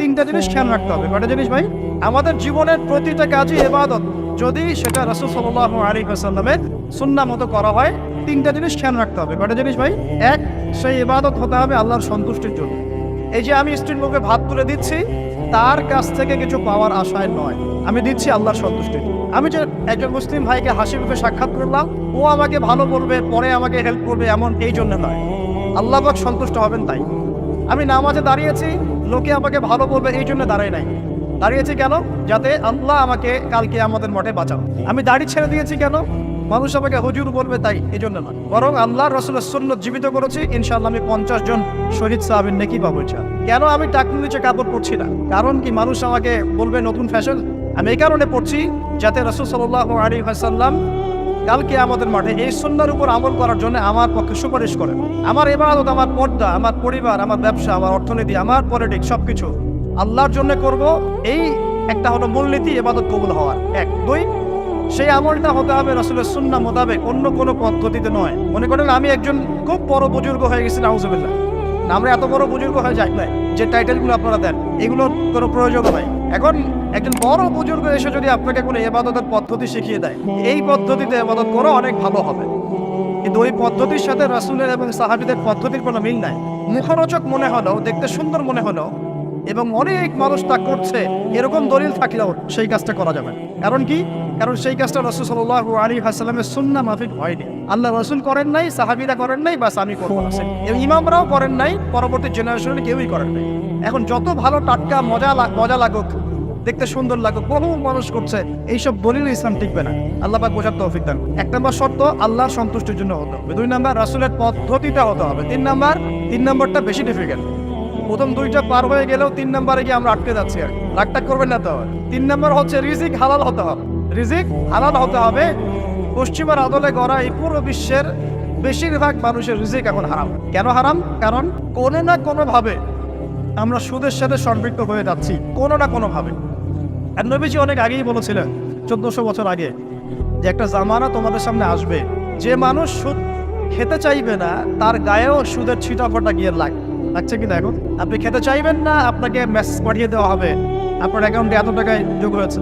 তিনটা জিনিস খেয়াল রাখতে হবে। কয়টা জিনিস ভাই? আমাদের জীবনের প্রতিটা কাজই ইবাদত, যদি সেটা রাসূল সাল্লাল্লাহু আলাইহি ওয়াসাল্লামের সুন্নাহ মতো করা হয়। তিনটা জিনিস খেয়াল রাখতে হবে। কয়টা জিনিস ভাই? এক, সেই ইবাদত হতে হবে আল্লাহর সন্তুষ্টির জন্য। এই যে আমি স্ত্রীর মুখে ভাত তুলে দিচ্ছি, তার কাছ থেকে কিছু পাওয়ার আশায় নয়, আমি দিচ্ছি আল্লাহর সন্তুষ্টির। আমি যে একজন মুসলিম ভাইকে হাসি মুখে সাক্ষাৎ করলাম, ও আমাকে ভালো বলবে, পরে আমাকে হেল্প করবে, এমন এই জন্য নয়, আল্লাহ পাক সন্তুষ্ট হবেন তাই। আমি নামাজে দাঁড়িয়েছি, লোকে আমাকে ভালো বলবে এই জন্য দাঁড়াই নাই, দাঁড়িয়েছি কেন? যাতে আল্লাহ আমাকে কালকে আমাদের মাঠে বাঁচাও। আমি দাড়ি ছেড়ে দিয়েছি কেন? মানুষ আমাকে হুজুর বলবে তাই, এই জন্য নয়, বরং আল্লাহ রসুলের সুন্নাত জীবিত করেছি, ইনশাআল্লাহ আমি 50 জন শহীদ সাহাবীর নেকি পাবো ইনশাআল্লাহ। কেন আমি টাকনুর নিচে কাপড় পরছি না? কারণ কি মানুষ আমাকে বলবে নতুন ফ্যাশন? আমি এই কারণে পড়ছি যাতে রাসূল সাল্লাল্লাহু আলাইহি ওয়াসাল্লাম কালকে আমাদের মাঠে এই সুন্নাহর উপর আমল করার জন্য আমার পক্ষে সুপারিশ করেন। আমার ইবাদত, আমার পর্দা, আমার পরিবার, আমার ব্যবসা, আমার অর্থনীতি, আমার পলিটিক্স সবকিছু আল্লাহর জন্য করব। এই একটা হলো মূলনীতি ইবাদত কবুল হওয়ার। এক। দুই, সেই আমলটা হতে হবে রাসূলের সুন্নাহ মোতাবেক, অন্য কোনো পদ্ধতিতে নয়। মনে করেন আমি একজন খুব বড় বুজুর্গ হয়ে গেছি, নাউজুবিল্লাহ, আমরা এত বড় বুজুর্গ হয়ে যাই নাই, যে টাইটেলগুলো আপনারা দেন এগুলোর কোনো প্রয়োজন নাই। এখন একজন বড় বুজুর্গ এসে যদি আপনাকে কোনো ইবাদতের পদ্ধতি শিখিয়ে দেয়, এই পদ্ধতিতে ইবাদত করো, অনেক ভালো হবে, কিন্তু ওই পদ্ধতির সাথে রাসূলের এবং সাহাবীদের পদ্ধতির কোনো মিল নাই। মুখরোচক মনে হলো, দেখতে সুন্দর মনে হলো, এবং অনেক মানুষ তা করছে, এরকম দলিল থাকলেও সেই কাজটা করা যাবে। কারণ কি? কারণ সেই কাজটা রাসূল সাল্লাল্লাহু আলাইহি ওয়াসাল্লামের সুন্নাহ মাফিক হয়নি। আল্লাহ রাসূল করেন নাই, সাহাবীরা করেন নাই, বাস আমি করবো না। এবং ইমামরাও করেন নাই, পরবর্তী জেনারেশনে কেউই করেন নাই। এখন যত ভালো টাটকা মজা লাগুক, দেখতে সুন্দর লাগুক, বহু মানুষ করছে, এইসব দলিল ইসলাম টিকবে না। আল্লাহ পাক বোঝার তৌফিক দান। এক নম্বর শর্ত আল্লাহর সন্তুষ্টির জন্য হতে হবে। দুই নম্বর রাসূলের পদ্ধতিটা হতে হবে। তিন নম্বরটা বেশি ডিফিকাল্ট। প্রথম দুইটা পার হয়ে গেলেও 3 নম্বরে গিয়ে আমরা আটকে যাচ্ছি। আর রাগটা করবেন না তো। 3 নম্বর হচ্ছে রিজিক হালাল হতে হবে। রিজিক হালাল হতে হবে। পশ্চিমের আদলে গড়া এই পুরো বিশ্বের বেশিরভাগ মানুষের রিজিক এখন হারাম। কেন হারাম? কারণ কোনো না কোনো ভাবে আমরা সুদের সাথে সম্পৃক্ত হয়ে যাচ্ছি, কোনো না কোনো ভাবে। আর নবীজি অনেক আগেই বলেছিলেন, 1400 বছর আগে, যে একটা জামানা তোমাদের সামনে আসবে, যে মানুষ সুদ খেতে চাইবে না, তার গায়েও সুদের ছিটাফোঁটা গিয়ে লাগছে কিনা। এখন আপনি খেতে চাইবেন না, আপনাকে মেসেজ পাঠিয়ে দেওয়া হবে আপনার অ্যাকাউন্টে এত টাকায় যোগ হয়েছে।